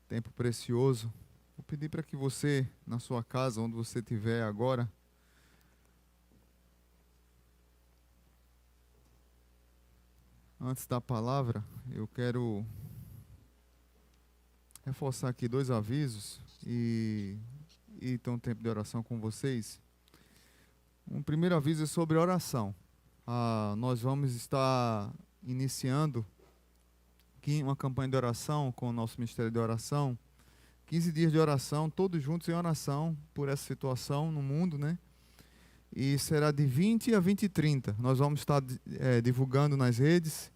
Tempo precioso. Vou pedir para que você, na sua casa, onde você estiver agora, antes da palavra, eu quero reforçar aqui dois avisos e ter um tempo de oração com vocês. Um primeiro aviso é sobre oração. Nós vamos estar iniciando aqui uma campanha de oração com o nosso Ministério de Oração. 15 dias de oração, todos juntos em oração por essa situação no mundo, né? E será de 20 a 20 e 30. Nós vamos estar divulgando nas redes.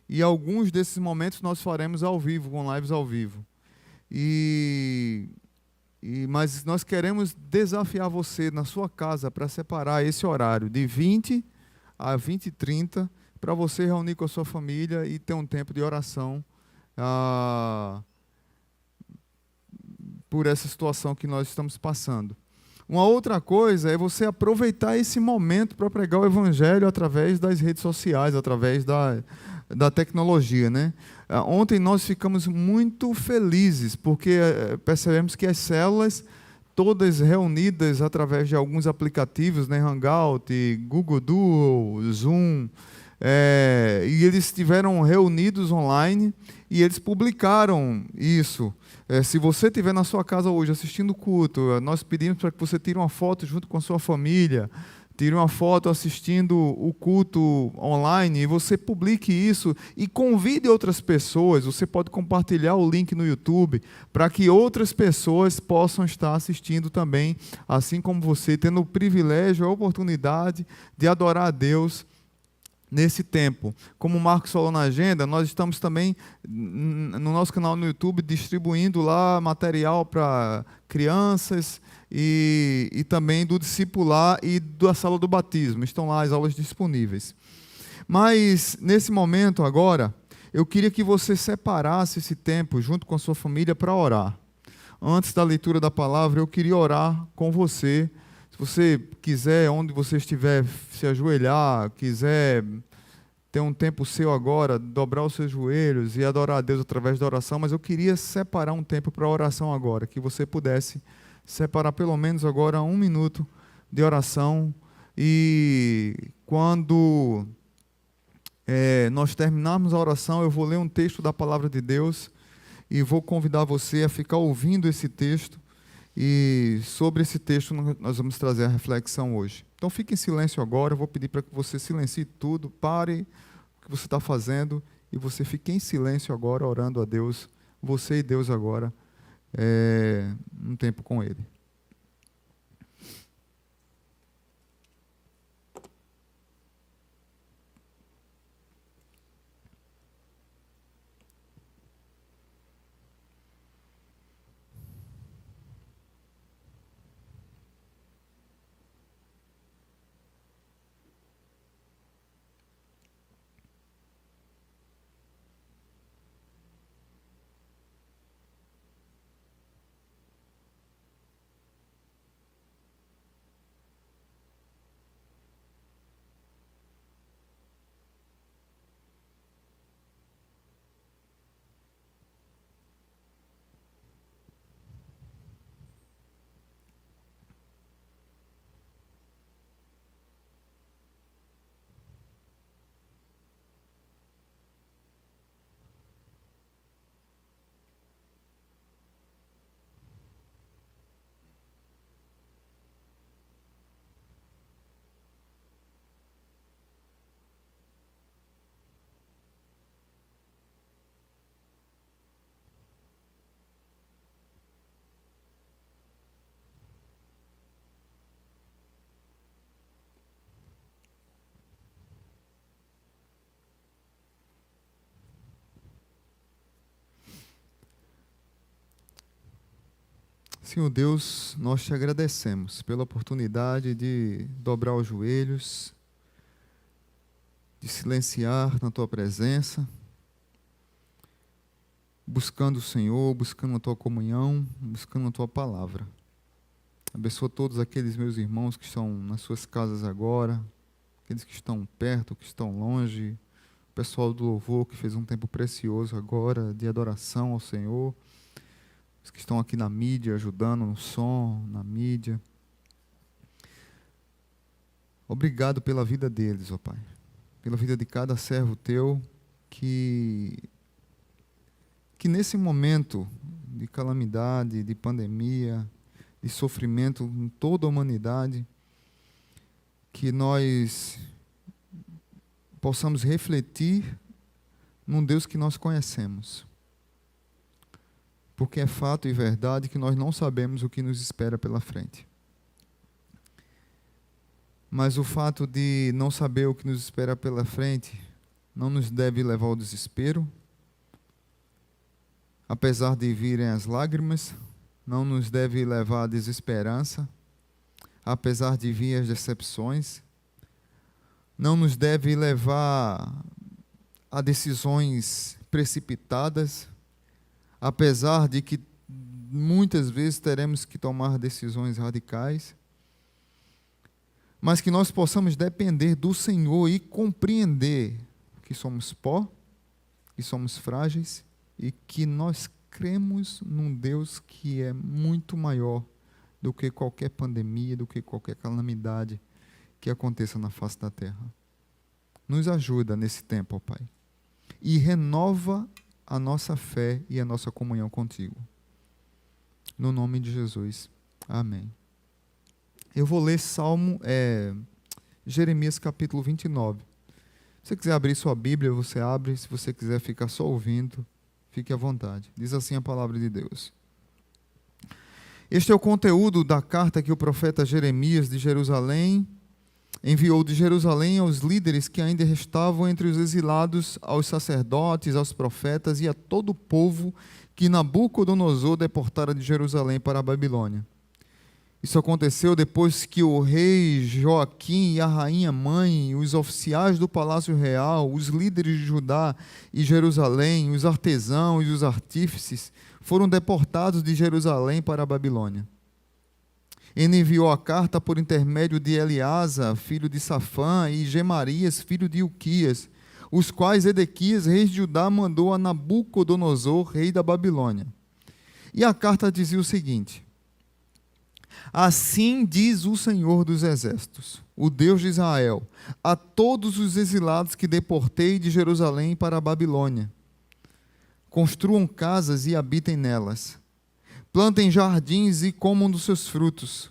E alguns desses momentos nós faremos ao vivo, com lives ao vivo. Mas nós queremos desafiar você na sua casa para separar esse horário de 20 a 20 e 30 para você reunir com a sua família e ter um tempo de oração por essa situação que nós estamos passando. Uma outra coisa é você aproveitar esse momento para pregar o Evangelho através das redes sociais, através da tecnologia, né? Ontem nós ficamos muito felizes, porque percebemos que as células, todas reunidas através de alguns aplicativos, né? Hangout, Google Duo, Zoom, e eles estiveram reunidos online e eles publicaram isso. Se você estiver na sua casa hoje assistindo o culto, nós pedimos para que você tire uma foto junto com a sua família, tire uma foto assistindo o culto online e você publique isso e convide outras pessoas. Você pode compartilhar o link no YouTube para que outras pessoas possam estar assistindo também, assim como você, tendo o privilégio, a oportunidade de adorar a Deus nesse tempo. Como o Marcos falou na agenda, nós estamos também no nosso canal no YouTube distribuindo lá material para crianças e também do discipular e da sala do batismo. Estão lá as aulas disponíveis. Mas nesse momento agora, eu queria que você separasse esse tempo junto com a sua família para orar. Antes da leitura da palavra, eu queria orar com você. Se você quiser, onde você estiver, se ajoelhar, quiser ter um tempo seu agora, dobrar os seus joelhos e adorar a Deus através da oração, mas eu queria separar um tempo para a oração agora, que você pudesse separar pelo menos agora 1 minuto de oração. E quando nós terminarmos a oração, eu vou ler um texto da palavra de Deus e vou convidar você a ficar ouvindo esse texto. E sobre esse texto nós vamos trazer a reflexão hoje. Então fique em silêncio agora, eu vou pedir para que você silencie tudo, pare o que você está fazendo e você fique em silêncio agora, orando a Deus, você e Deus agora, um tempo com Ele. Senhor Deus, nós te agradecemos pela oportunidade de dobrar os joelhos, de silenciar na tua presença, buscando o Senhor, buscando a tua comunhão, buscando a tua palavra. Abençoa todos aqueles meus irmãos que estão nas suas casas agora, aqueles que estão perto, que estão longe, o pessoal do louvor que fez um tempo precioso agora de adoração ao Senhor. os que estão aqui na mídia, ajudando no som, na mídia. Obrigado pela vida deles, ó Pai. Pela vida de cada servo teu que nesse momento de calamidade, de pandemia, de sofrimento em toda a humanidade, que nós possamos refletir num Deus que nós conhecemos. Porque é fato e verdade que nós não sabemos o que nos espera pela frente. Mas o fato de não saber o que nos espera pela frente não nos deve levar ao desespero. Apesar de virem as lágrimas, não nos deve levar à desesperança. Apesar de vir as decepções, não nos deve levar a decisões precipitadas, apesar de que muitas vezes teremos que tomar decisões radicais, mas que nós possamos depender do Senhor e compreender que somos pó, que somos frágeis e que nós cremos num Deus que é muito maior do que qualquer pandemia, do que qualquer calamidade que aconteça na face da terra. Nos ajuda nesse tempo, ó Pai, e renova a nossa fé e a nossa comunhão contigo. No nome de Jesus. Amém. Eu vou ler Jeremias capítulo 29. Se você quiser abrir sua Bíblia, você abre. Se você quiser ficar só ouvindo, fique à vontade. Diz assim a palavra de Deus. Este é o conteúdo da carta que o profeta Jeremias de Jerusalém enviou de Jerusalém aos líderes que ainda restavam entre os exilados, aos sacerdotes, aos profetas e a todo o povo que Nabucodonosor deportara de Jerusalém para a Babilônia. Isso aconteceu depois que o rei Joaquim e a rainha mãe, os oficiais do palácio real, os líderes de Judá e Jerusalém, os artesãos e os artífices foram deportados de Jerusalém para a Babilônia. Ele enviou a carta por intermédio de Eleasa, filho de Safã, e Gemarias, filho de Ilquias, os quais Edequias, rei de Judá, mandou a Nabucodonosor, rei da Babilônia. E a carta dizia o seguinte: assim diz o Senhor dos Exércitos, o Deus de Israel, a todos os exilados que deportei de Jerusalém para a Babilônia: construam casas e habitem nelas. Plantem jardins e comam dos seus frutos.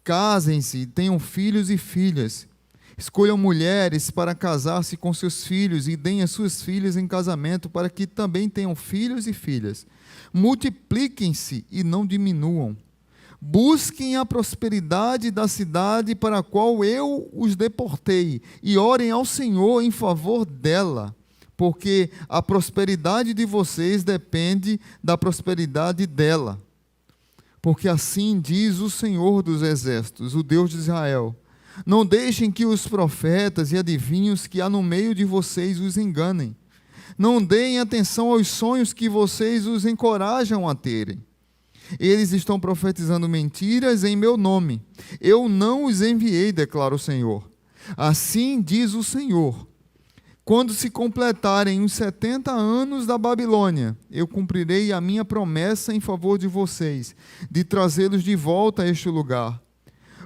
Casem-se, tenham filhos e filhas. Escolham mulheres para casar-se com seus filhos e deem as suas filhas em casamento para que também tenham filhos e filhas. Multipliquem-se e não diminuam. Busquem a prosperidade da cidade para a qual eu os deportei e orem ao Senhor em favor dela, porque a prosperidade de vocês depende da prosperidade dela. Porque assim diz o Senhor dos Exércitos, o Deus de Israel: não deixem que os profetas e adivinhos que há no meio de vocês os enganem. Não deem atenção aos sonhos que vocês os encorajam a terem. Eles estão profetizando mentiras em meu nome. Eu não os enviei, declara o Senhor. Assim diz o Senhor: quando se completarem os 70 anos da Babilônia, eu cumprirei a minha promessa em favor de vocês, de trazê-los de volta a este lugar.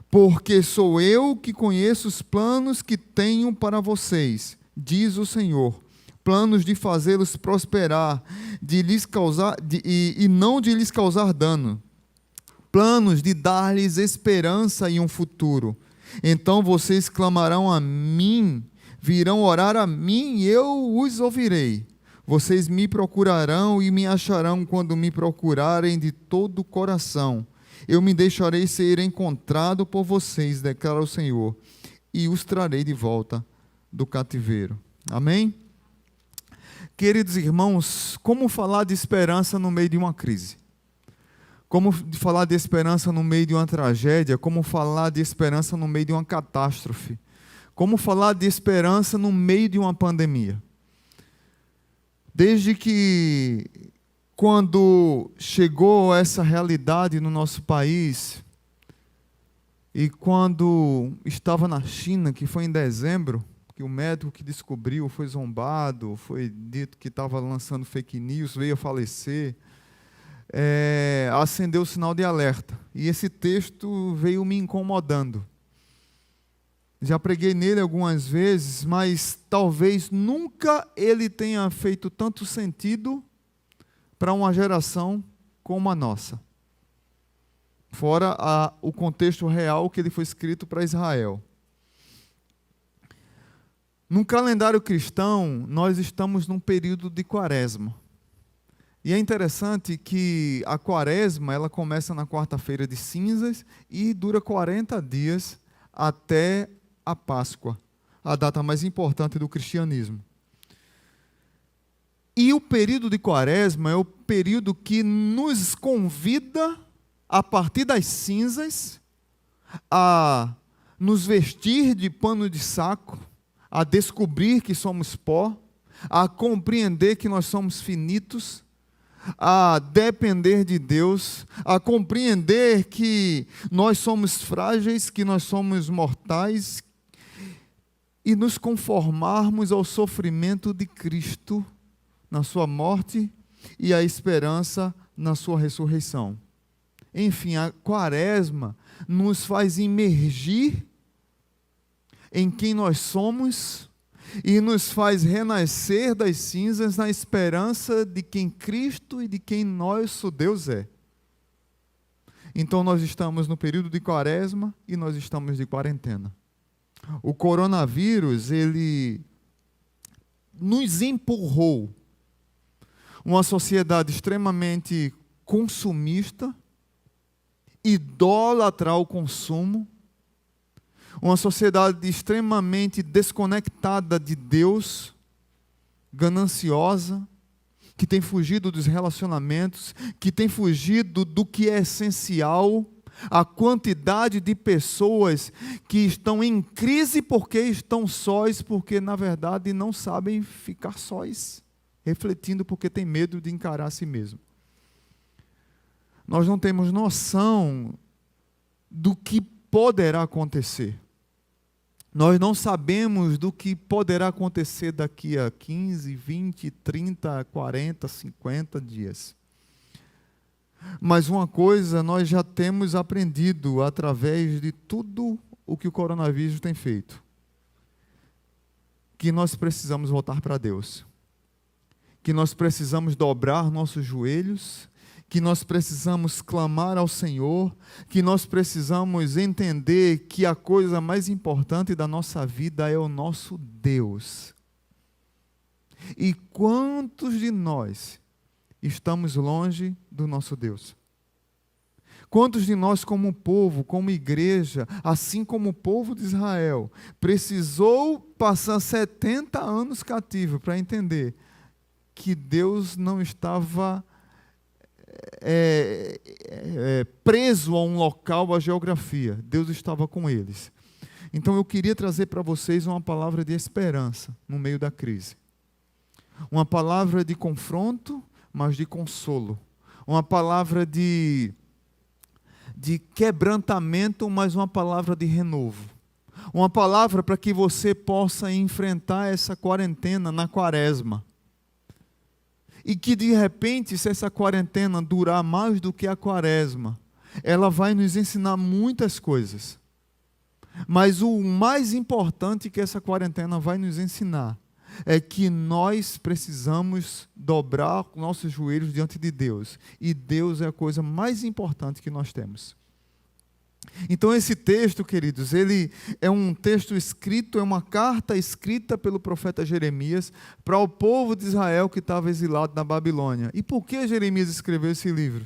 Porque sou eu que conheço os planos que tenho para vocês, diz o Senhor, planos de fazê-los prosperar, e não de lhes causar dano, planos de dar-lhes esperança e um futuro. Então vocês clamarão a mim, virão orar a mim e eu os ouvirei. Vocês me procurarão e me acharão quando me procurarem de todo o coração. Eu me deixarei ser encontrado por vocês, declara o Senhor, e os trarei de volta do cativeiro. Amém? Queridos irmãos, como falar de esperança no meio de uma crise? Como falar de esperança no meio de uma tragédia? Como falar de esperança no meio de uma catástrofe? Como falar de esperança no meio de uma pandemia? Desde que, quando chegou essa realidade no nosso país, e quando estava na China, que foi em dezembro, que o médico que descobriu foi zombado, foi dito que estava lançando fake news, veio a falecer. acendeu o sinal de alerta. E esse texto veio me incomodando. Já preguei nele algumas vezes, mas talvez nunca ele tenha feito tanto sentido para uma geração como a nossa. Fora o contexto real que ele foi escrito para Israel. No calendário cristão, nós estamos num período de quaresma. E é interessante que a quaresma ela começa na quarta-feira de cinzas e dura 40 dias até a Páscoa, a data mais importante do cristianismo. E o período de quaresma é o período que nos convida, a partir das cinzas, a nos vestir de pano de saco, a descobrir que somos pó, a compreender que nós somos finitos, a depender de Deus, a compreender que nós somos frágeis, que nós somos mortais, e nos conformarmos ao sofrimento de Cristo na sua morte e a esperança na sua ressurreição. Enfim, a quaresma nos faz imergir em quem nós somos e nos faz renascer das cinzas na esperança de quem Cristo e de quem nosso Deus é. Então nós estamos no período de quaresma e nós estamos de quarentena. O coronavírus, ele nos empurrou uma sociedade extremamente consumista, idólatra ao consumo, uma sociedade extremamente desconectada de Deus, gananciosa, que tem fugido dos relacionamentos, que tem fugido do que é essencial. A quantidade de pessoas que estão em crise porque estão sós, porque na verdade não sabem ficar sós, refletindo porque tem medo de encarar a si mesmo. Nós não temos noção do que poderá acontecer. Nós não sabemos do que poderá acontecer daqui a 15, 20, 30, 40, 50 dias. Mas uma coisa nós já temos aprendido através de tudo o que o coronavírus tem feito. Que nós precisamos voltar para Deus. Que nós precisamos dobrar nossos joelhos. Que nós precisamos clamar ao Senhor. Que nós precisamos entender que a coisa mais importante da nossa vida é o nosso Deus. E quantos de nós estamos longe do nosso Deus? Quantos de nós, como povo, como igreja, assim como o povo de Israel, precisou passar 70 anos cativo para entender que Deus não estava preso a um local, a geografia. Deus estava com eles. Então eu queria trazer para vocês uma palavra de esperança no meio da crise. Uma palavra de confronto, mas de consolo. Uma palavra de quebrantamento, mas uma palavra de renovo. Uma palavra para que você possa enfrentar essa quarentena na quaresma. E que de repente, se essa quarentena durar mais do que a quaresma, ela vai nos ensinar muitas coisas. Mas o mais importante que essa quarentena vai nos ensinar é que nós precisamos dobrar nossos joelhos diante de Deus. E Deus é a coisa mais importante que nós temos. Então esse texto, queridos, ele é um texto escrito, é uma carta escrita pelo profeta Jeremias para o povo de Israel que estava exilado na Babilônia. E por que Jeremias escreveu esse livro?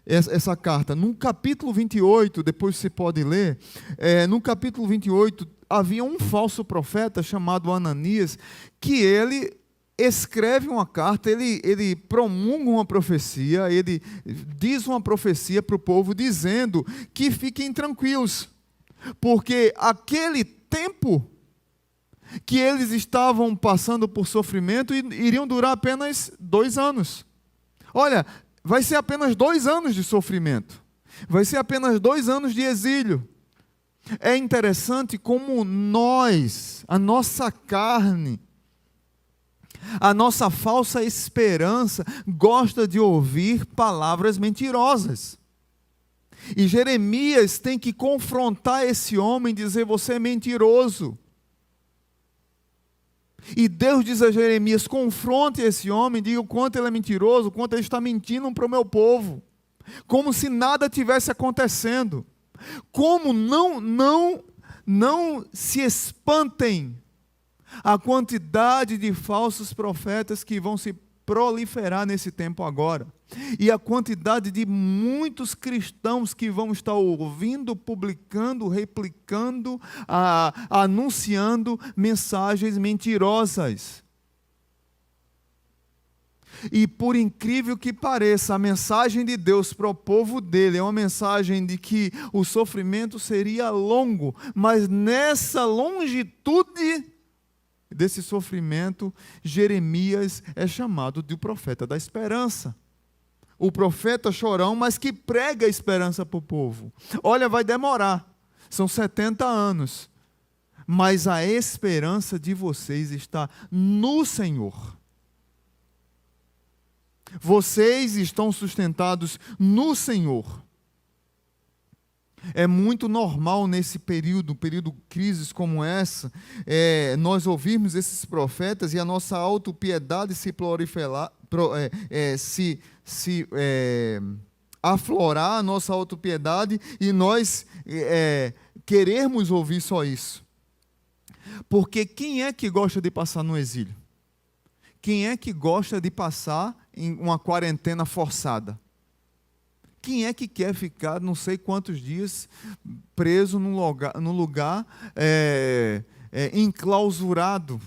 Essa carta? No capítulo 28, depois você pode ler, no capítulo 28, havia um falso profeta chamado Ananias, que ele escreve uma carta, ele promulga uma profecia, ele diz uma profecia para o povo, dizendo que fiquem tranquilos, porque aquele tempo que eles estavam passando por sofrimento iriam durar apenas 2 anos. Olha, vai ser apenas 2 anos de sofrimento, vai ser apenas 2 anos de exílio. É interessante como a nossa carne, A nossa falsa esperança gosta de ouvir palavras mentirosas. E Jeremias tem que confrontar esse homem e dizer: você é mentiroso. E Deus diz a Jeremias: confronte esse homem, diga o quanto ele é mentiroso, o quanto ele está mentindo para o meu povo. Como se nada tivesse acontecendo. Como não se espantem a quantidade de falsos profetas que vão se proliferar nesse tempo agora. E a quantidade de muitos cristãos que vão estar ouvindo, publicando, replicando, anunciando mensagens mentirosas. E por incrível que pareça, a mensagem de Deus para o povo dele é uma mensagem de que o sofrimento seria longo, mas nessa longitude desse sofrimento, Jeremias é chamado de o profeta da esperança. O profeta chorão, mas que prega a esperança para o povo. Olha, vai demorar, são 70 anos, mas a esperança de vocês está no Senhor. Vocês estão sustentados no Senhor. É muito normal nesse período crises como essa, nós ouvirmos esses profetas e a nossa autopiedade se proliferar, aflorar a nossa autopiedade e nós querermos ouvir só isso. Porque quem é que gosta de passar no exílio? Quem é que gosta de passar em uma quarentena forçada? Quem é que quer ficar não sei quantos dias preso num lugar enclausurado,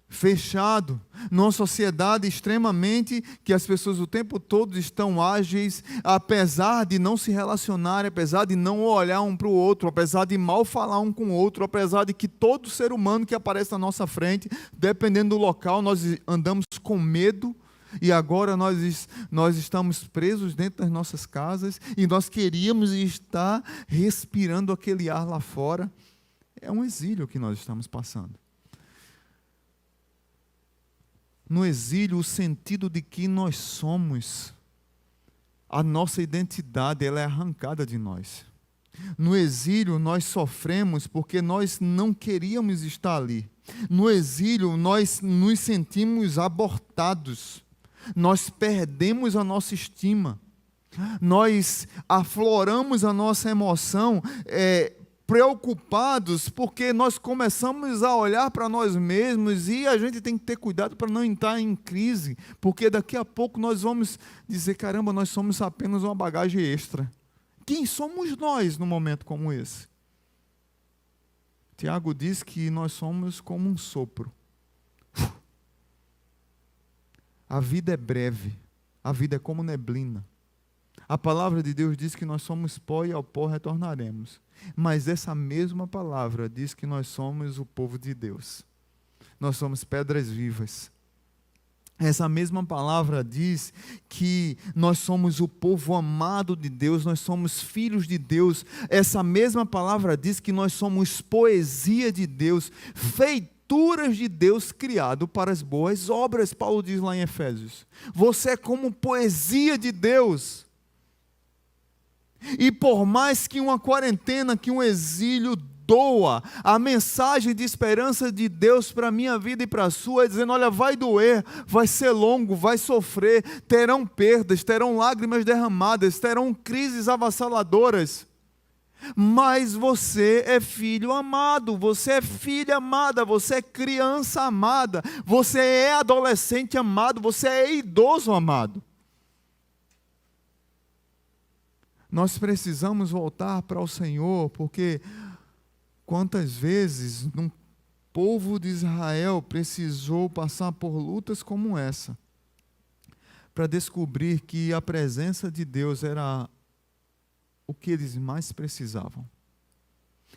fechado, numa sociedade extremamente que as pessoas o tempo todo estão ágeis, apesar de não se relacionarem, apesar de não olhar um para o outro, apesar de mal falar um com o outro, apesar de que todo ser humano que aparece na nossa frente, dependendo do local, nós andamos com medo. E agora nós estamos presos dentro das nossas casas e nós queríamos estar respirando aquele ar lá fora. É um exílio que nós estamos passando. No exílio, o sentido de que nós somos, a nossa identidade, ela é arrancada de nós. No exílio, nós sofremos porque nós não queríamos estar ali. No exílio, nós nos sentimos abortados. Nós perdemos a nossa estima, nós afloramos a nossa emoção, preocupados, porque nós começamos a olhar para nós mesmos e a gente tem que ter cuidado para não entrar em crise, porque daqui a pouco nós vamos dizer: caramba, nós somos apenas uma bagagem extra. Quem somos nós num momento como esse? Tiago diz que nós somos como um sopro. A vida é breve, a vida é como neblina. A palavra de Deus diz que nós somos pó e ao pó retornaremos. Mas essa mesma palavra diz que nós somos o povo de Deus. Nós somos pedras vivas. Essa mesma palavra diz que nós somos o povo amado de Deus, nós somos filhos de Deus. Essa mesma palavra diz que nós somos poesia de Deus, feituras de Deus criado para as boas obras, Paulo diz lá em Efésios. Você é como poesia de Deus. E por mais que uma quarentena, que um exílio doa a mensagem de esperança de Deus para a minha vida e para a sua, dizendo: olha, vai doer, vai ser longo, vai sofrer, terão perdas, terão lágrimas derramadas, terão crises avassaladoras. Mas você é filho amado, você é filha amada, você é criança amada, você é adolescente amado, você é idoso amado. Nós precisamos voltar para o Senhor, porque quantas vezes um povo de Israel precisou passar por lutas como essa, para descobrir que a presença de Deus era o que eles mais precisavam.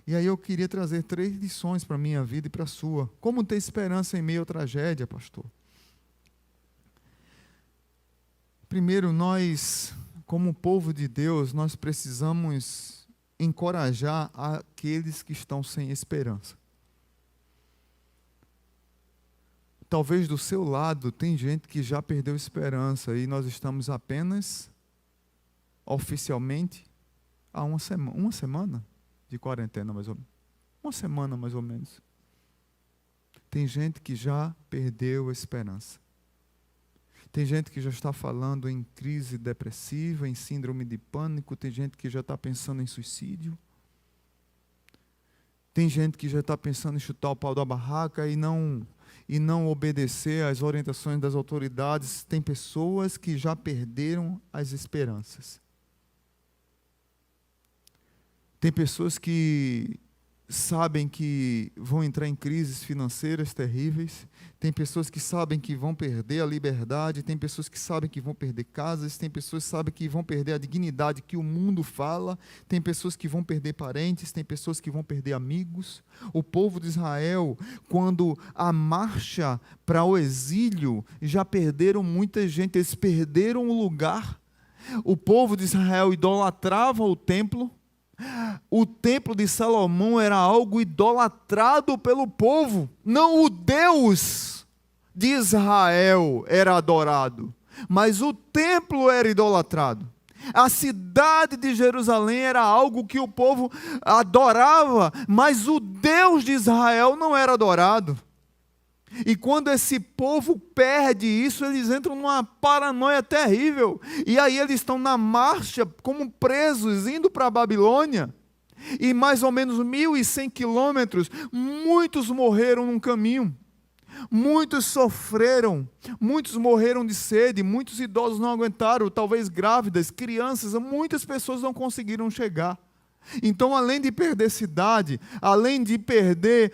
E aí eu queria trazer 3 lições para a minha vida e para a sua. Como ter esperança em meio à tragédia, pastor? Primeiro, nós, como povo de Deus, nós precisamos encorajar aqueles que estão sem esperança. Talvez do seu lado tem gente que já perdeu esperança e nós estamos apenas, oficialmente, há uma semana de quarentena, mais ou menos. Uma semana, mais ou menos. Tem gente que já perdeu a esperança. Tem gente que já está falando em crise depressiva, em síndrome de pânico. Tem gente que já está pensando em suicídio. Tem gente que já está pensando em chutar o pau da barraca e não obedecer às orientações das autoridades. Tem pessoas que já perderam as esperanças. Tem pessoas que sabem que vão entrar em crises financeiras terríveis. Tem pessoas que sabem que vão perder a liberdade. Tem pessoas que sabem que vão perder casas. Tem pessoas que sabem que vão perder a dignidade que o mundo fala. Tem pessoas que vão perder parentes. Tem pessoas que vão perder amigos. O povo de Israel, quando a marcha para o exílio, já perderam muita gente. Eles perderam o lugar. O povo de Israel idolatrava o templo. O templo de Salomão era algo idolatrado pelo povo. Não o Deus de Israel era adorado, mas o templo era idolatrado. A cidade de Jerusalém era algo que o povo adorava, mas o Deus de Israel não era adorado. E quando esse povo perde isso, eles entram numa paranoia terrível. E aí eles estão na marcha, como presos, indo para a Babilônia. E mais ou menos 1.100 quilômetros, muitos morreram no caminho. Muitos sofreram, muitos morreram de sede, muitos idosos não aguentaram, talvez grávidas, crianças, muitas pessoas não conseguiram chegar. Então, além de perder cidade, além de perder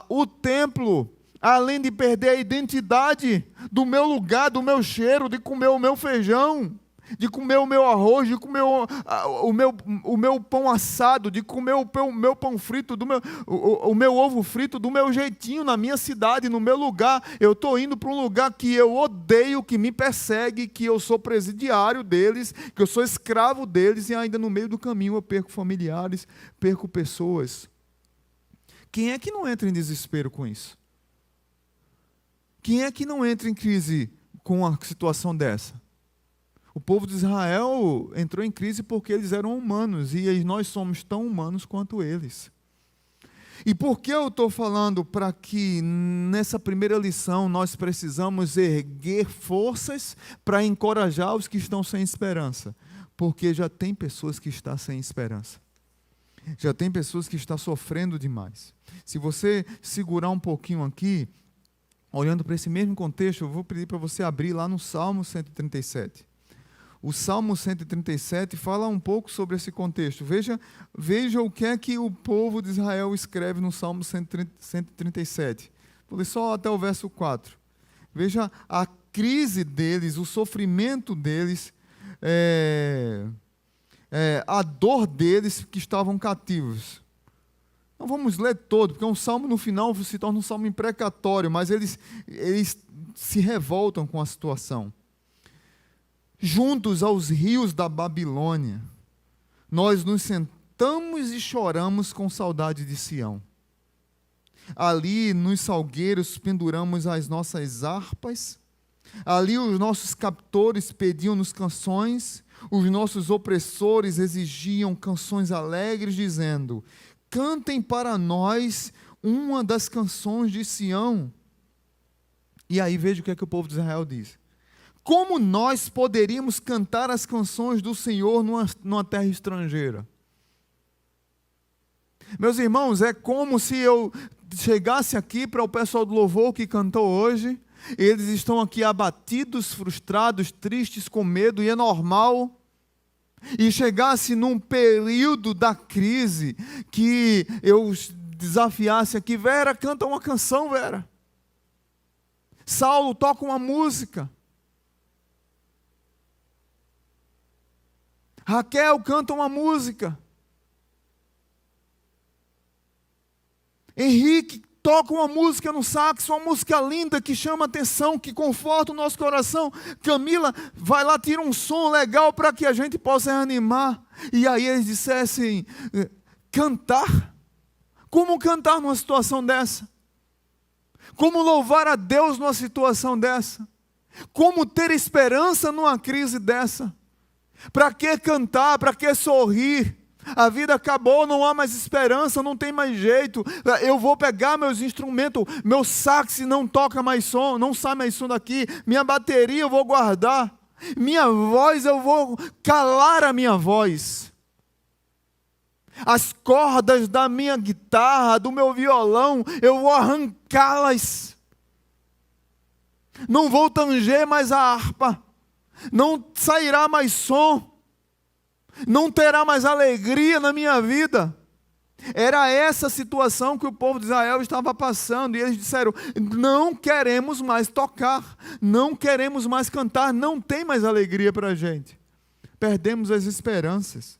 o templo, além de perder a identidade do meu lugar, do meu cheiro, de comer o meu feijão, de comer o meu arroz, de comer o meu pão assado, de comer o meu pão frito, o meu ovo frito, do meu jeitinho, na minha cidade, no meu lugar. Eu estou indo para um lugar que eu odeio, que me persegue, que eu sou presidiário deles, que eu sou escravo deles, e ainda no meio do caminho eu perco familiares, perco pessoas. Quem é que não entra em desespero com isso? Quem é que não entra em crise com uma situação dessa? O povo de Israel entrou em crise porque eles eram humanos, e nós somos tão humanos quanto eles. E por que eu estou falando para que nessa primeira lição nós precisamos erguer forças para encorajar os que estão sem esperança? Porque já tem pessoas que estão sem esperança. Já tem pessoas que estão sofrendo demais. Se você segurar um pouquinho aqui, olhando para esse mesmo contexto, eu vou pedir para você abrir lá no Salmo 137. O Salmo 137 fala um pouco sobre esse contexto. Veja o que é que o povo de Israel escreve no Salmo 137. Vou ler só até o verso 4. Veja a crise deles, o sofrimento deles, a dor deles que estavam cativos. Não vamos ler todo, porque um salmo no final se torna um salmo imprecatório, mas eles se revoltam com a situação. Juntos aos rios da Babilônia, nós nos sentamos e choramos com saudade de Sião. Ali nos salgueiros penduramos as nossas harpas, ali os nossos captores pediam-nos canções, os nossos opressores exigiam canções alegres, dizendo: cantem para nós uma das canções de Sião. E aí veja o que é que o povo de Israel diz. Como nós poderíamos cantar as canções do Senhor numa terra estrangeira? Meus irmãos, é como se eu chegasse aqui para o pessoal do louvor que cantou hoje, eles estão aqui abatidos, frustrados, tristes, com medo, e é normal. E chegasse num período da crise que eu desafiasse aqui: Vera, canta uma canção, Vera. Saulo, toca uma música. Raquel, canta uma música. Henrique, toca uma música no sax, uma música linda que chama atenção, que conforta o nosso coração. Camila, vai lá, tira um som legal para que a gente possa reanimar. E aí eles dissessem: cantar? Como cantar numa situação dessa? Como louvar a Deus numa situação dessa? Como ter esperança numa crise dessa? Para que cantar? Para que sorrir? A vida acabou, não há mais esperança, não tem mais jeito. Eu vou pegar meus instrumentos, meu sax não toca mais som, não sai mais som daqui. Minha bateria eu vou guardar. Minha voz, eu vou calar a minha voz. As cordas da minha guitarra, do meu violão, eu vou arrancá-las. Não vou tanger mais a harpa. Não sairá mais som. Não terá mais alegria na minha vida. Era essa situação que o povo de Israel estava passando. E eles disseram, não queremos mais tocar. Não queremos mais cantar. Não tem mais alegria para a gente. Perdemos as esperanças.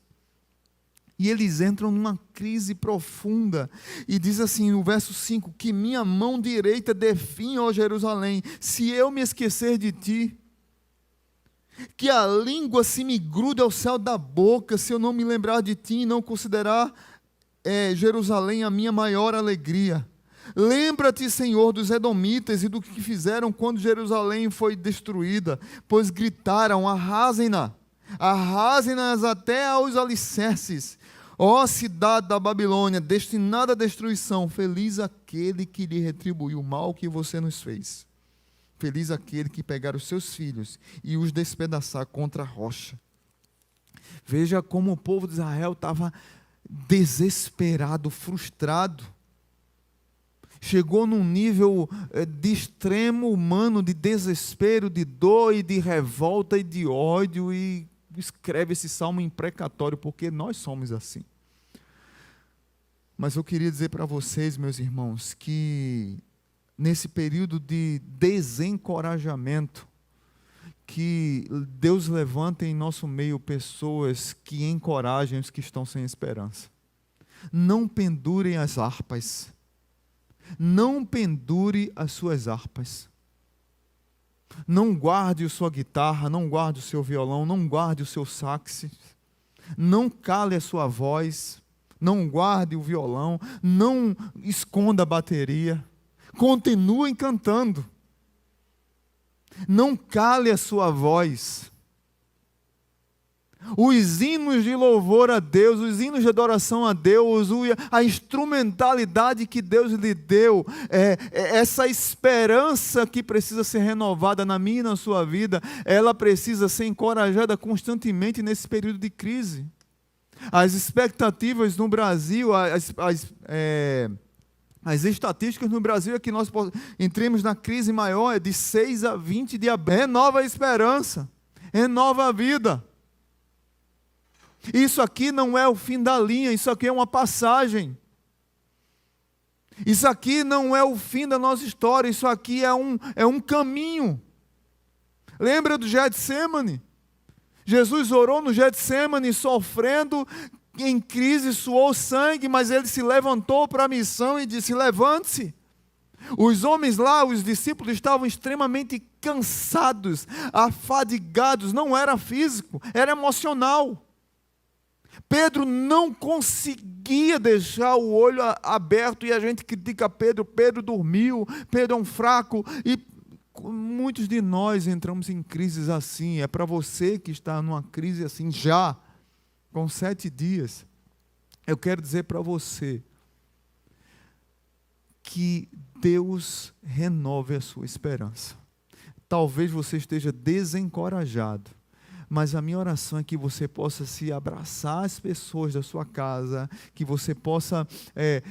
E eles entram numa crise profunda. E diz assim, no verso 5, que minha mão direita dê fim, ó Jerusalém, se eu me esquecer de ti. Que a língua se me grude ao céu da boca, se eu não me lembrar de ti e não considerar Jerusalém a minha maior alegria. Lembra-te, Senhor, dos edomitas e do que fizeram quando Jerusalém foi destruída, pois gritaram, arrasem-na até aos alicerces. Ó cidade da Babilônia, destinada à destruição, feliz aquele que lhe retribuiu o mal que você nos fez. Feliz aquele que pegar os seus filhos e os despedaçar contra a rocha. Veja como o povo de Israel estava desesperado, frustrado. Chegou num nível de extremo humano, de desespero, de dor e de revolta e de ódio. E escreve esse salmo imprecatório, porque nós somos assim. Mas eu queria dizer para vocês, meus irmãos, que nesse período de desencorajamento, que Deus levanta em nosso meio pessoas que encorajem os que estão sem esperança. Não pendurem as harpas. Não pendure as suas harpas. Não guarde a sua guitarra, não guarde o seu violão, não guarde o seu sax. Não cale a sua voz, não guarde o violão, não esconda a bateria. Continuem cantando. Não cale a sua voz. Os hinos de louvor a Deus, os hinos de adoração a Deus, a instrumentalidade que Deus lhe deu, essa esperança que precisa ser renovada na minha e na sua vida, ela precisa ser encorajada constantemente nesse período de crise. As expectativas no Brasil, as estatísticas no Brasil é que nós entremos na crise maior, de 6 a 20 de abril. Renova a esperança, renova a vida. Isso aqui não é o fim da linha, isso aqui é uma passagem. Isso aqui não é o fim da nossa história, isso aqui é um caminho. Lembra do Getsemane? Jesus orou no Getsemane, sofrendo, em crise, suou sangue, mas ele se levantou para a missão e disse, levante-se. Os homens lá, os discípulos, estavam extremamente cansados, afadigados, não era físico, era emocional. Pedro não conseguia deixar o olho aberto, e a gente critica Pedro, Pedro dormiu, Pedro é um fraco, e muitos de nós entramos em crises assim. É para você que está numa crise assim já, com 7 dias, eu quero dizer para você que Deus renove a sua esperança. Talvez você esteja desencorajado, mas a minha oração é que você possa se abraçar às pessoas da sua casa, que você possa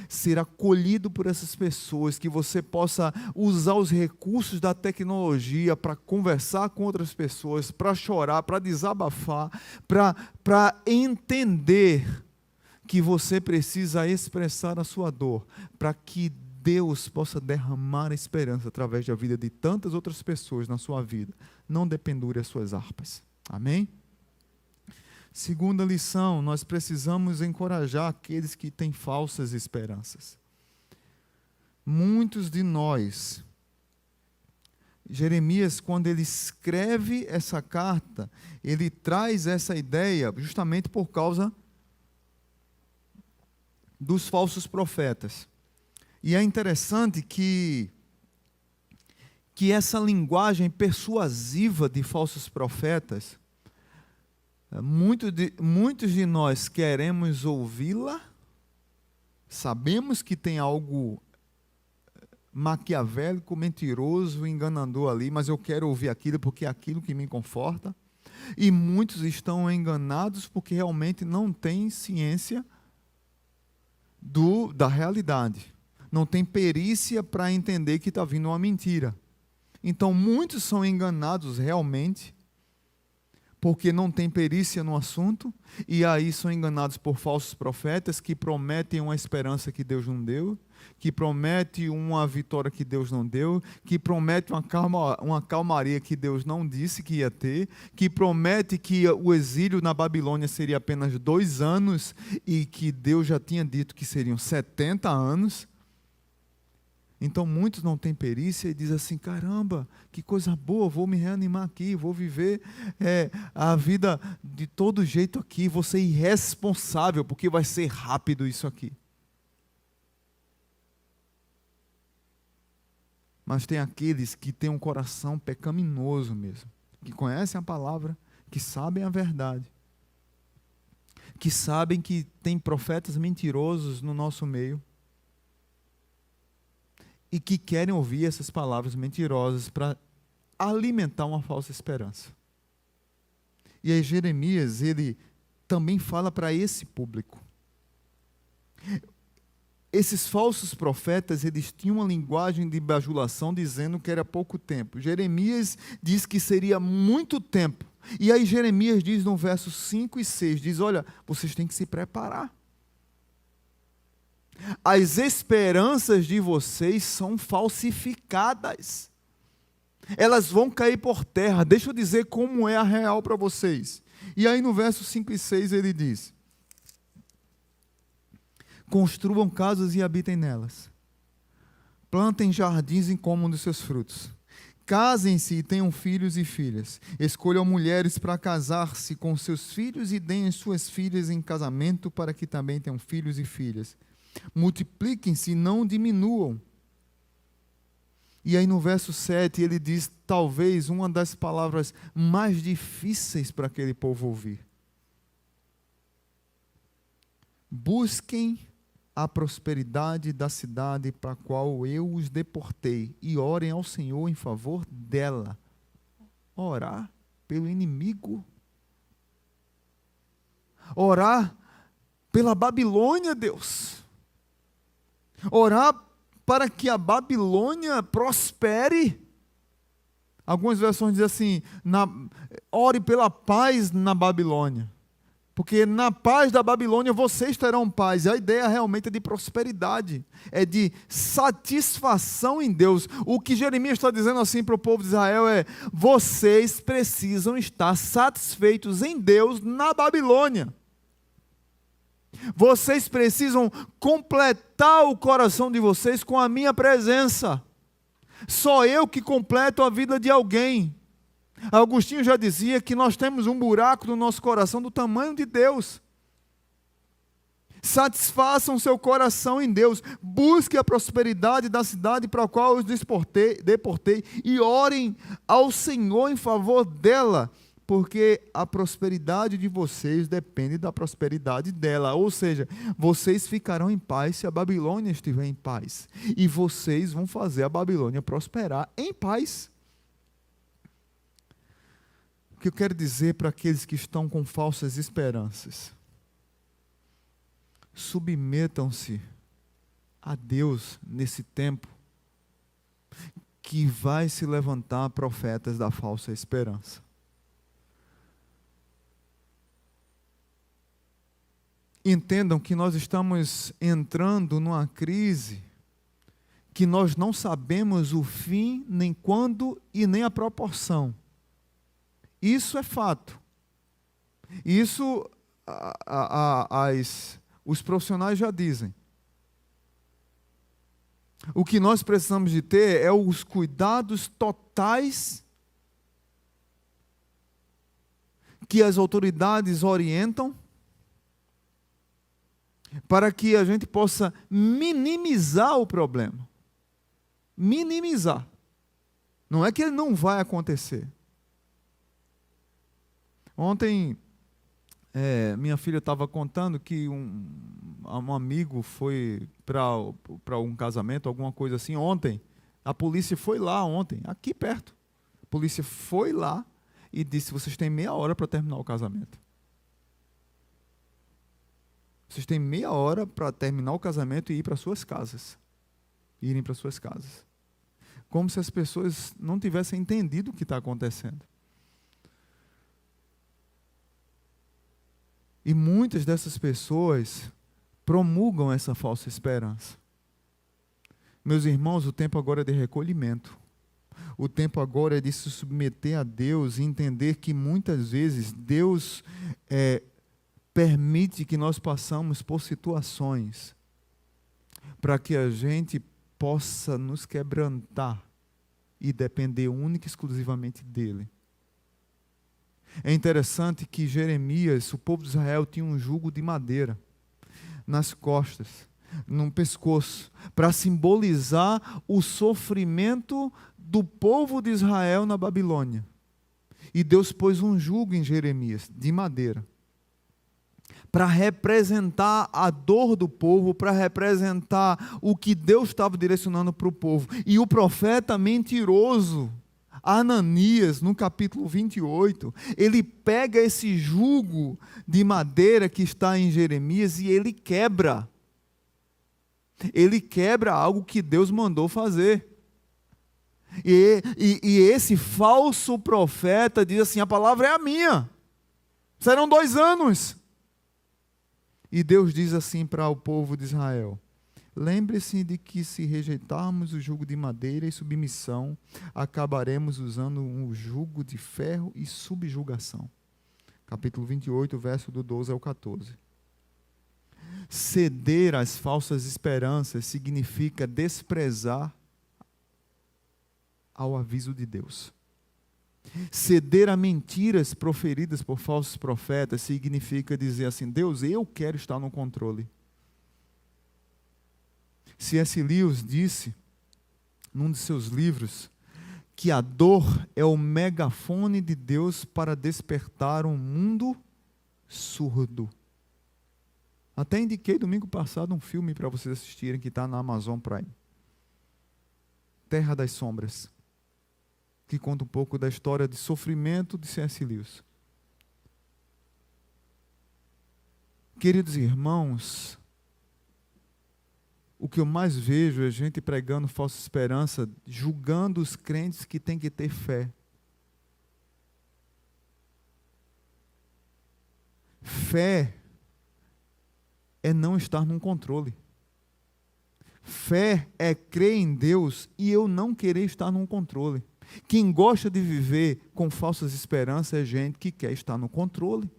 ser acolhido por essas pessoas, que você possa usar os recursos da tecnologia para conversar com outras pessoas, para chorar, para desabafar, para entender que você precisa expressar a sua dor, para que Deus possa derramar esperança através da vida de tantas outras pessoas na sua vida. Não dependure as suas harpas. Amém? Segunda lição, nós precisamos encorajar aqueles que têm falsas esperanças. Muitos de nós, Jeremias, quando ele escreve essa carta, ele traz essa ideia justamente por causa dos falsos profetas. E é interessante que que essa linguagem persuasiva de falsos profetas, muitos de nós queremos ouvi-la, sabemos que tem algo maquiavélico, mentiroso, enganador ali, mas eu quero ouvir aquilo porque é aquilo que me conforta. E muitos estão enganados porque realmente não têm ciência da realidade. Não tem perícia para entender que está vindo uma mentira. Então, muitos são enganados realmente porque não tem perícia no assunto, e aí são enganados por falsos profetas que prometem uma esperança que Deus não deu, que promete uma vitória que Deus não deu, que promete uma calmaria que Deus não disse que ia ter, que promete que o exílio na Babilônia seria apenas 2 anos e que Deus já tinha dito que seriam 70 anos. Então muitos não têm perícia e dizem assim, caramba, que coisa boa, vou me reanimar aqui, vou viver a vida de todo jeito aqui, vou ser irresponsável, porque vai ser rápido isso aqui. Mas tem aqueles que têm um coração pecaminoso mesmo, que conhecem a palavra, que sabem a verdade, que sabem que tem profetas mentirosos no nosso meio, e que querem ouvir essas palavras mentirosas para alimentar uma falsa esperança. E aí Jeremias, ele também fala para esse público. Esses falsos profetas, eles tinham uma linguagem de bajulação dizendo que era pouco tempo. Jeremias diz que seria muito tempo. E aí Jeremias diz no verso 5 e 6, diz, olha, vocês têm que se preparar. As esperanças de vocês são falsificadas. Elas vão cair por terra. Deixa eu dizer como é a real para vocês. E aí no verso 5 e 6 ele diz, construam casas e habitem nelas. Plantem jardins e comam dos seus frutos. Casem-se e tenham filhos e filhas. Escolham mulheres para casar-se com seus filhos e deem suas filhas em casamento para que também tenham filhos e filhas. Multipliquem-se e não diminuam. E aí no verso 7 ele diz, talvez uma das palavras mais difíceis para aquele povo ouvir. Busquem a prosperidade da cidade para a qual eu os deportei e orem ao Senhor em favor dela. Orar pelo inimigo. Orar pela Babilônia, Deus. Orar para que a Babilônia prospere. Algumas versões dizem assim, ore pela paz na Babilônia. Porque na paz da Babilônia vocês terão paz. A ideia realmente é de prosperidade, é de satisfação em Deus. O que Jeremias está dizendo assim para o povo de Israel é, vocês precisam estar satisfeitos em Deus na Babilônia. Vocês precisam completar o coração de vocês com a minha presença. Só eu que completo a vida de alguém. Agostinho já dizia que nós temos um buraco no nosso coração do tamanho de Deus. Satisfaçam seu coração em Deus. Busque a prosperidade da cidade para a qual eu os deportei e orem ao Senhor em favor dela. Porque a prosperidade de vocês depende da prosperidade dela. Ou seja, vocês ficarão em paz se a Babilônia estiver em paz. E vocês vão fazer a Babilônia prosperar em paz. O que eu quero dizer para aqueles que estão com falsas esperanças? Submetam-se a Deus nesse tempo, que vai se levantar profetas da falsa esperança. Entendam que nós estamos entrando numa crise que nós não sabemos o fim, nem quando e nem a proporção. Isso é fato. Isso os profissionais já dizem. O que nós precisamos de ter é os cuidados totais que as autoridades orientam para que a gente possa minimizar o problema. Minimizar. Não é que ele não vai acontecer. Ontem, minha filha estava contando que um amigo foi para um casamento, alguma coisa assim, ontem. A polícia foi lá ontem, aqui perto. A polícia foi lá e disse: vocês têm meia hora para terminar o casamento. Vocês têm meia hora para terminar o casamento e ir para suas casas. Irem para suas casas. Como se as pessoas não tivessem entendido o que está acontecendo. E muitas dessas pessoas promulgam essa falsa esperança. Meus irmãos, o tempo agora é de recolhimento. O tempo agora é de se submeter a Deus e entender que muitas vezes Deus permite que nós passamos por situações para que a gente possa nos quebrantar e depender única e exclusivamente dEle. É interessante que Jeremias, o povo de Israel, tinha um jugo de madeira nas costas, no pescoço, para simbolizar o sofrimento do povo de Israel na Babilônia. E Deus pôs um jugo em Jeremias, de madeira, para representar a dor do povo, para representar o que Deus estava direcionando para o povo. E o profeta mentiroso, Ananias, no capítulo 28, ele pega esse jugo de madeira que está em Jeremias e ele quebra. Ele quebra algo que Deus mandou fazer. E esse falso profeta diz assim: a palavra é a minha. Serão 2 anos. E Deus diz assim para o povo de Israel: lembre-se de que se rejeitarmos o jugo de madeira e submissão, acabaremos usando um jugo de ferro e subjugação. Capítulo 28, verso do 12 ao 14. Ceder às falsas esperanças significa desprezar ao aviso de Deus. Ceder a mentiras proferidas por falsos profetas significa dizer assim: Deus, eu quero estar no controle. C.S. Lewis disse, num de seus livros, que a dor é o megafone de Deus para despertar um mundo surdo. Até indiquei domingo passado um filme para vocês assistirem que está na Amazon Prime. Terra das Sombras, que conta um pouco da história de sofrimento de C.S. Lewis. Queridos irmãos, o que eu mais vejo é gente pregando falsa esperança, julgando os crentes que têm que ter fé. Fé é não estar num controle. Fé é crer em Deus e eu não querer estar num controle. Quem gosta de viver com falsas esperanças é gente que quer estar no controle.